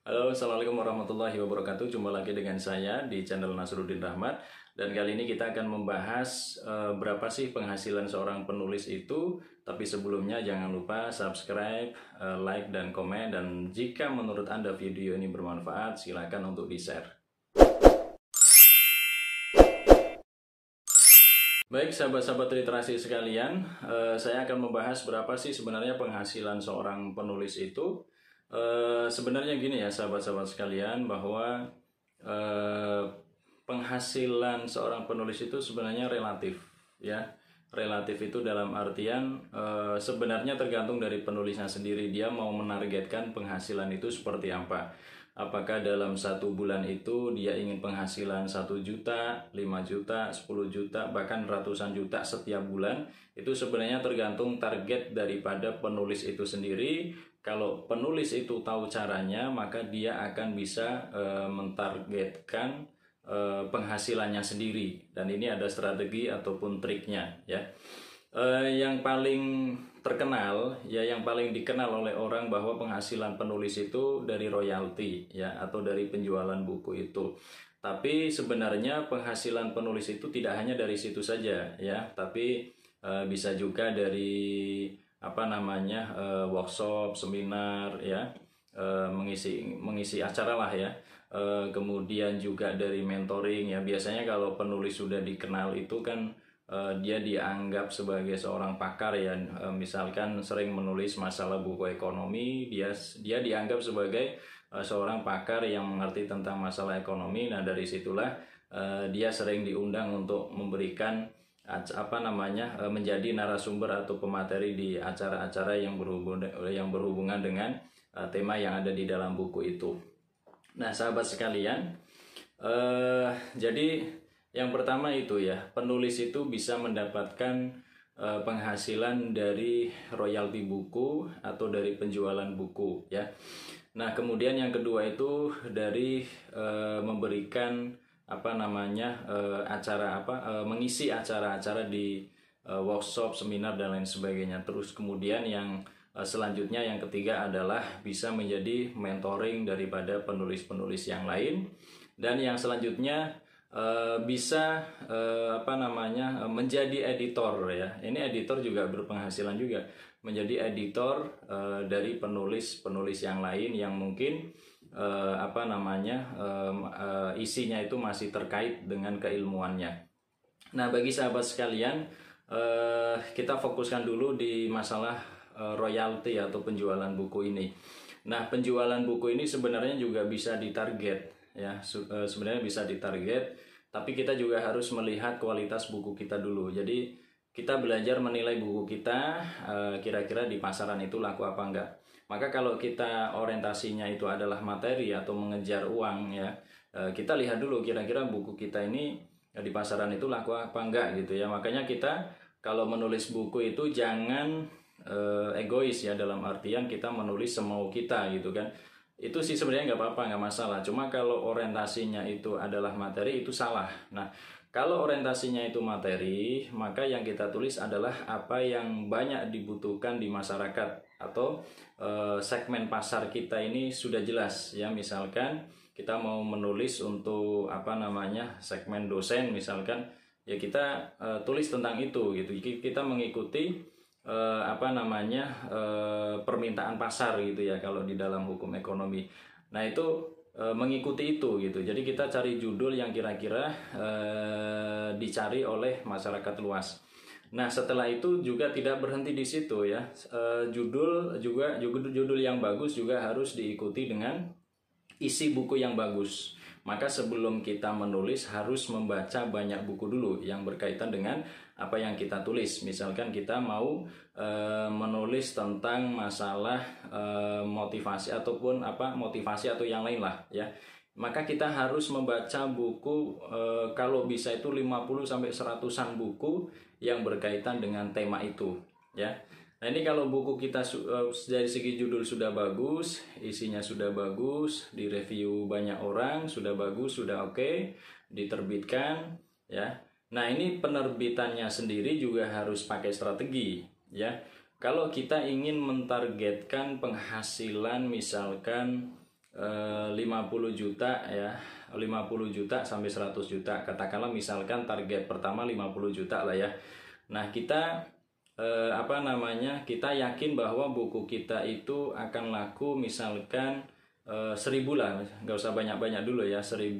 Halo, Assalamualaikum warahmatullahi wabarakatuh. Jumpa lagi dengan saya di channel Nasruddin Rahmat. Dan kali ini kita akan membahas berapa sih penghasilan seorang penulis itu. Tapi sebelumnya jangan lupa subscribe, like, dan komen. Dan jika menurut Anda video ini bermanfaat, silakan untuk di-share. Baik, sahabat-sahabat literasi sekalian, saya akan membahas berapa sih sebenarnya penghasilan seorang penulis itu. Sebenarnya gini ya sahabat-sahabat sekalian, bahwa penghasilan seorang penulis itu sebenarnya relatif ya. Relatif itu dalam artian sebenarnya tergantung dari penulisnya sendiri, dia mau menargetkan penghasilan itu seperti apa. Apakah dalam satu bulan itu dia ingin penghasilan 1 juta, 5 juta, 10 juta, bahkan ratusan juta setiap bulan. Itu sebenarnya tergantung target daripada penulis itu sendiri. Kalau penulis itu tahu caranya, maka dia akan bisa mentargetkan penghasilannya sendiri. Dan ini ada strategi ataupun triknya ya. Yang paling terkenal ya, yang paling dikenal oleh orang bahwa penghasilan penulis itu dari royalti ya, atau dari penjualan buku itu. Tapi sebenarnya penghasilan penulis itu tidak hanya dari situ saja ya, tapi bisa juga dari workshop, seminar ya, mengisi acara lah ya. Kemudian juga dari mentoring ya. Biasanya kalau penulis sudah dikenal itu kan dia dianggap sebagai seorang pakar ya. Misalkan sering menulis masalah buku ekonomi, dia dianggap sebagai seorang pakar yang mengerti tentang masalah ekonomi. Nah, dari situlah dia sering diundang untuk memberikan menjadi narasumber atau pemateri di acara-acara yang berhubungan dengan tema yang ada di dalam buku itu. Nah, sahabat sekalian, jadi yang pertama itu ya, penulis itu bisa mendapatkan penghasilan dari royalti buku atau dari penjualan buku ya. Nah, kemudian yang kedua itu dari memberikan mengisi acara-acara di workshop, seminar dan lain sebagainya. Terus kemudian yang selanjutnya, yang ketiga adalah bisa menjadi mentoring daripada penulis-penulis yang lain. Dan yang selanjutnya bisa menjadi editor ya. Ini editor juga berpenghasilan juga, menjadi editor dari penulis-penulis yang lain yang mungkin isinya itu masih terkait dengan keilmuannya. Nah, bagi sahabat sekalian, kita fokuskan dulu di masalah royalti atau penjualan buku ini. Nah, penjualan buku ini sebenarnya juga bisa ditarget ya, sebenarnya bisa ditarget, tapi kita juga harus melihat kualitas buku kita dulu. Jadi kita belajar menilai buku kita kira-kira di pasaran itu laku apa enggak. Maka kalau kita orientasinya itu adalah materi atau mengejar uang ya, kita lihat dulu kira-kira buku kita ini di pasaran itu laku apa enggak gitu ya. Makanya kita kalau menulis buku itu jangan egois ya, dalam artian kita menulis semau kita gitu kan. Itu sih sebenarnya nggak apa-apa, nggak masalah. Cuma kalau orientasinya itu adalah materi, itu salah. Nah, kalau orientasinya itu materi, maka yang kita tulis adalah apa yang banyak dibutuhkan di masyarakat atau segmen pasar kita ini sudah jelas ya. Misalkan kita mau menulis untuk segmen dosen misalkan, ya kita tulis tentang itu gitu. Kita mengikuti permintaan pasar gitu ya kalau di dalam hukum ekonomi. Nah, itu mengikuti itu gitu. Jadi kita cari judul yang kira-kira dicari oleh masyarakat luas. Nah, setelah itu juga tidak berhenti di situ ya. Judul yang bagus juga harus diikuti dengan isi buku yang bagus. Maka sebelum kita menulis harus membaca banyak buku dulu yang berkaitan dengan apa yang kita tulis. Misalkan kita mau menulis tentang masalah motivasi ataupun motivasi atau yang lain lah ya. Maka kita harus membaca buku kalau bisa itu 50 sampai 100-an buku yang berkaitan dengan tema itu ya. Nah, ini kalau buku kita dari segi judul sudah bagus, isinya sudah bagus, direview banyak orang, sudah bagus, sudah oke, diterbitkan ya. Nah, ini penerbitannya sendiri juga harus pakai strategi ya. Kalau kita ingin mentargetkan penghasilan misalkan 50 juta ya, 50 juta sampai 100 juta. Katakanlah misalkan target pertama 50 juta lah ya. Nah, kita kita yakin bahwa buku kita itu akan laku misalkan 1000 lah, nggak usah banyak-banyak dulu ya, 1000.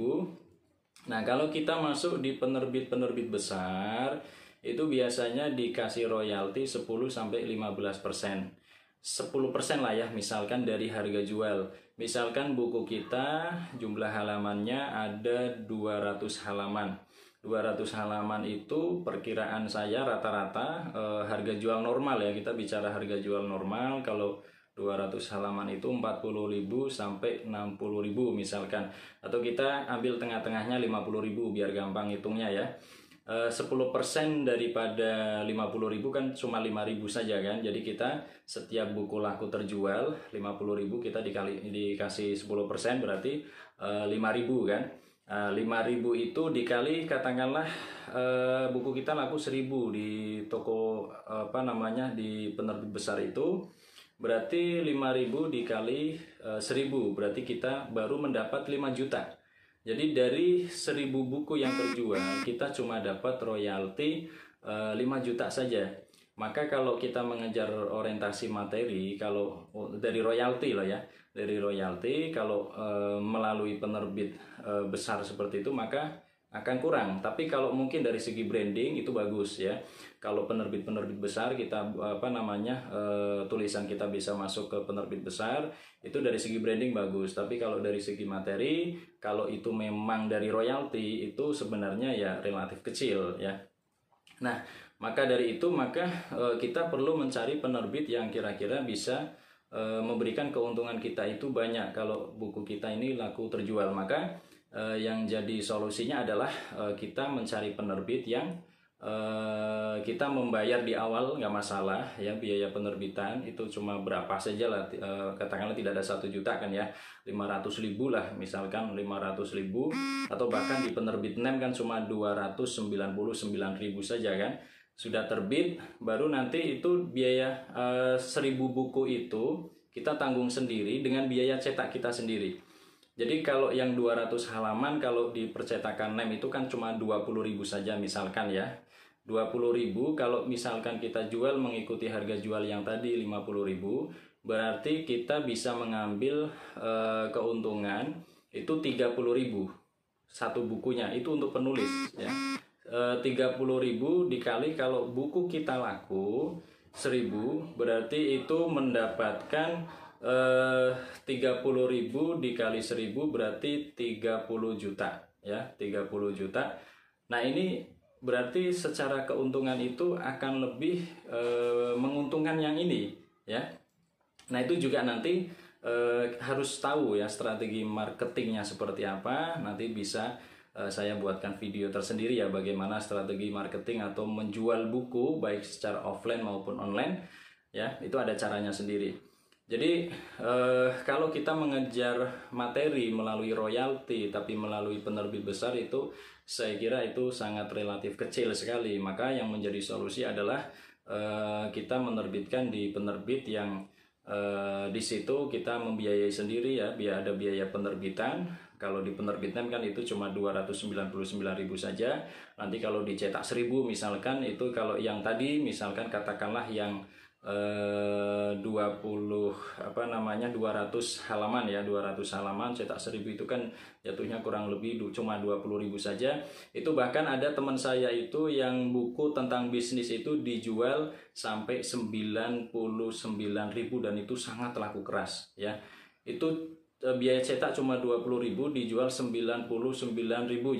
Nah, kalau kita masuk di penerbit-penerbit besar, itu biasanya dikasih royalti 10-15%. 10% lah ya, misalkan dari harga jual. Misalkan buku kita jumlah halamannya ada 200 halaman. 200 halaman itu perkiraan saya rata-rata harga jual normal ya, kita bicara harga jual normal. Kalau 200 halaman itu 40.000 sampai 60.000 misalkan, atau kita ambil tengah-tengahnya 50.000 biar gampang hitungnya ya. 10% daripada 50.000 kan cuma 5.000 saja kan. Jadi kita setiap buku laku terjual 50.000, kita dikasih 10%, berarti 5.000 kan. 5.000 itu dikali katakanlah buku kita laku 1.000 di toko di penerbit besar itu, berarti 5.000 dikali 1.000, berarti kita baru mendapat 5 juta. Jadi dari 1.000 buku yang terjual, kita cuma dapat royalti 5 juta saja. Maka kalau kita mengejar orientasi materi, kalau dari royalti lah ya, dari royalti, kalau melalui penerbit besar seperti itu, maka akan kurang. Tapi kalau mungkin dari segi branding itu bagus ya. Kalau penerbit-penerbit besar kita tulisan kita bisa masuk ke penerbit besar, itu dari segi branding bagus. Tapi kalau dari segi materi, kalau itu memang dari royalti, itu sebenarnya ya relatif kecil ya. Nah, maka dari itu kita perlu mencari penerbit yang kira-kira bisa memberikan keuntungan kita itu banyak kalau buku kita ini laku terjual. Maka yang jadi solusinya adalah kita mencari penerbit yang kita membayar di awal nggak masalah ya, biaya penerbitan itu cuma berapa saja lah, katakanlah tidak ada 1 juta kan ya, 500.000 lah misalkan, 500.000, atau bahkan di penerbit NEM kan cuma 299.000 saja kan, sudah terbit. Baru nanti itu biaya 1.000 buku itu kita tanggung sendiri dengan biaya cetak kita sendiri. Jadi kalau yang 200 halaman kalau di percetakan NEM itu kan cuma 20.000 saja misalkan ya. 20.000 kalau misalkan kita jual mengikuti harga jual yang tadi 50.000, berarti kita bisa mengambil keuntungan itu 30.000 satu bukunya, itu untuk penulis ya. 30.000 dikali kalau buku kita laku 1.000, berarti itu mendapatkan 30.000 dikali 1.000 berarti 30 juta ya, 30 juta. Nah, ini berarti secara keuntungan itu akan lebih menguntungkan yang ini ya. Nah, itu juga nanti harus tahu ya strategi marketingnya seperti apa. Nanti bisa saya buatkan video tersendiri ya, bagaimana strategi marketing atau menjual buku baik secara offline maupun online ya, itu ada caranya sendiri. Jadi kalau kita mengejar materi melalui royalti tapi melalui penerbit besar, itu saya kira itu sangat relatif kecil sekali. Maka yang menjadi solusi adalah kita menerbitkan di penerbit yang di situ kita membiayai sendiri ya, biar ada biaya penerbitan. Kalau di penerbit NEM kan itu cuma 299.000 saja. Nanti kalau dicetak 1.000 misalkan, itu kalau yang tadi misalkan katakanlah yang 200 halaman ya, 200 halaman cetak 1.000 itu kan jatuhnya kurang lebih cuma 20.000 saja. Itu bahkan ada teman saya itu yang buku tentang bisnis itu dijual sampai 99.000 dan itu sangat laku keras ya. Itu biaya cetak cuma 20.000 dijual 99.000,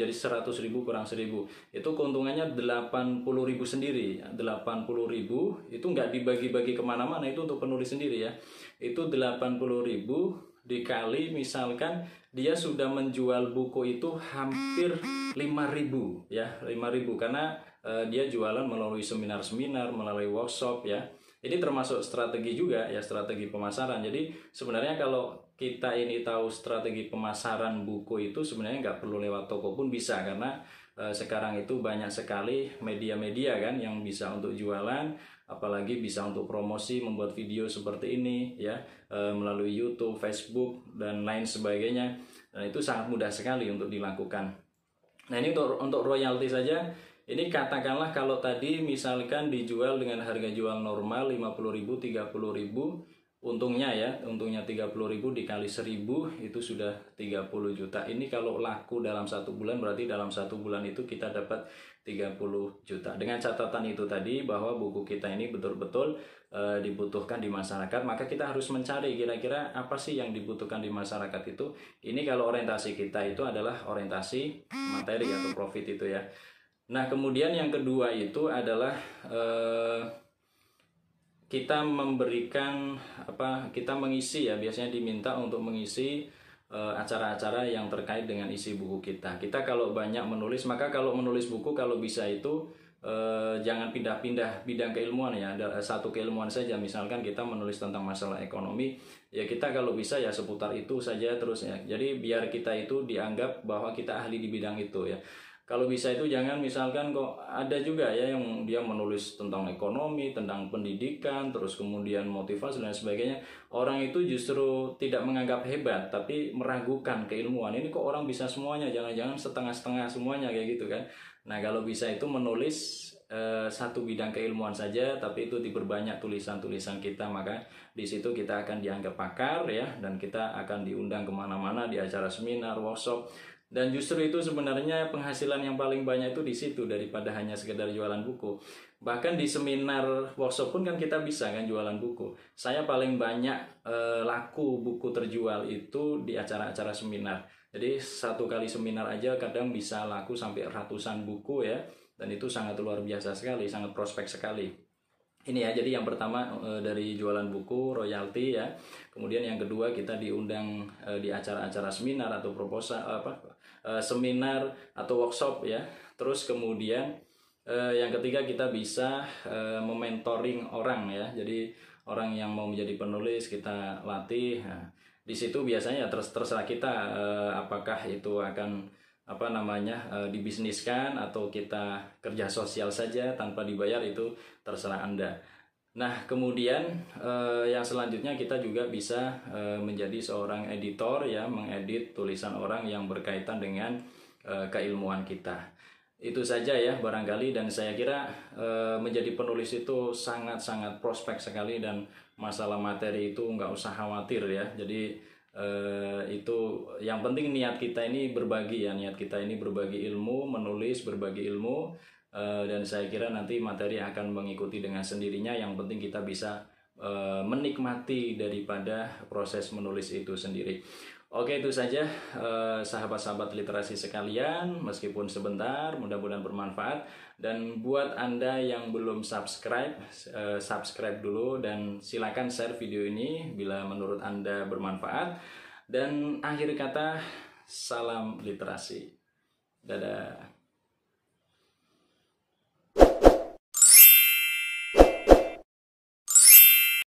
jadi 100.000 kurang 1.000 itu keuntungannya 80.000 sendiri. 80.000 itu nggak dibagi-bagi kemana-mana, itu untuk penulis sendiri ya. Itu 80.000 dikali misalkan dia sudah menjual buku itu hampir 5.000 ya, 5.000 karena dia jualan melalui seminar-seminar, melalui workshop ya. Ini termasuk strategi juga ya, strategi pemasaran. Jadi sebenarnya kalau kita ini tahu strategi pemasaran buku itu sebenarnya nggak perlu lewat toko pun bisa, karena sekarang itu banyak sekali media-media kan yang bisa untuk jualan, apalagi bisa untuk promosi, membuat video seperti ini ya, melalui YouTube, Facebook dan lain sebagainya. Dan itu sangat mudah sekali untuk dilakukan. Nah, ini untuk royalti saja. Ini katakanlah kalau tadi misalkan dijual dengan harga jual normal 50.000, 30.000, untungnya 30.000 dikali 1.000 itu sudah 30 juta. Ini kalau laku dalam 1 bulan, berarti dalam 1 bulan itu kita dapat 30 juta. Dengan catatan itu tadi, bahwa buku kita ini betul-betul dibutuhkan di masyarakat, maka kita harus mencari kira-kira apa sih yang dibutuhkan di masyarakat itu. Ini kalau orientasi kita itu adalah orientasi materi atau profit itu ya. Nah, kemudian yang kedua itu adalah kita memberikan kita mengisi ya, biasanya diminta untuk mengisi acara-acara yang terkait dengan isi buku kita. Kita kalau banyak menulis, maka kalau menulis buku kalau bisa itu jangan pindah-pindah bidang keilmuan ya, ada satu keilmuan saja. Misalkan kita menulis tentang masalah ekonomi, ya kita kalau bisa ya seputar itu saja terus ya. Jadi biar kita itu dianggap bahwa kita ahli di bidang itu ya. Kalau bisa itu jangan, misalkan kok ada juga ya yang dia menulis tentang ekonomi, tentang pendidikan, terus kemudian motivasi dan sebagainya. Orang itu justru tidak menganggap hebat, tapi meragukan keilmuan. Ini kok orang bisa semuanya, jangan-jangan setengah-setengah semuanya kayak gitu kan. Nah, kalau bisa itu menulis satu bidang keilmuan saja, tapi itu diperbanyak tulisan-tulisan kita, maka di situ kita akan dianggap pakar ya, dan kita akan diundang kemana-mana di acara seminar, workshop. Dan justru itu sebenarnya penghasilan yang paling banyak itu di situ daripada hanya sekedar jualan buku. Bahkan di seminar workshop pun kan kita bisa kan jualan buku. Saya paling banyak laku buku terjual itu di acara-acara seminar. Jadi satu kali seminar aja kadang bisa laku sampai ratusan buku ya. Dan itu sangat luar biasa sekali, sangat prospek sekali. Ini ya, jadi yang pertama dari jualan buku, royalti ya. Kemudian yang kedua kita diundang di acara-acara seminar atau proposal seminar atau workshop ya. Terus kemudian yang ketiga kita bisa mementoring orang ya. Jadi orang yang mau menjadi penulis kita latih. Nah, di situ biasanya terserah kita apakah itu akan dibisniskan atau kita kerja sosial saja tanpa dibayar, itu terserah Anda. Nah, kemudian yang selanjutnya kita juga bisa menjadi seorang editor ya, mengedit tulisan orang yang berkaitan dengan keilmuan kita. Itu saja ya barangkali, dan saya kira menjadi penulis itu sangat-sangat prospek sekali, dan masalah materi itu nggak usah khawatir ya. Jadi itu yang penting niat kita ini berbagi ya, niat kita ini berbagi ilmu, menulis berbagi ilmu, dan saya kira nanti materi akan mengikuti dengan sendirinya. Yang penting kita bisa menikmati daripada proses menulis itu sendiri. Oke, itu saja sahabat-sahabat literasi sekalian, meskipun sebentar, mudah-mudahan bermanfaat. Dan buat Anda yang belum subscribe, subscribe dulu, dan silakan share video ini bila menurut Anda bermanfaat. Dan akhir kata, salam literasi. Dadah.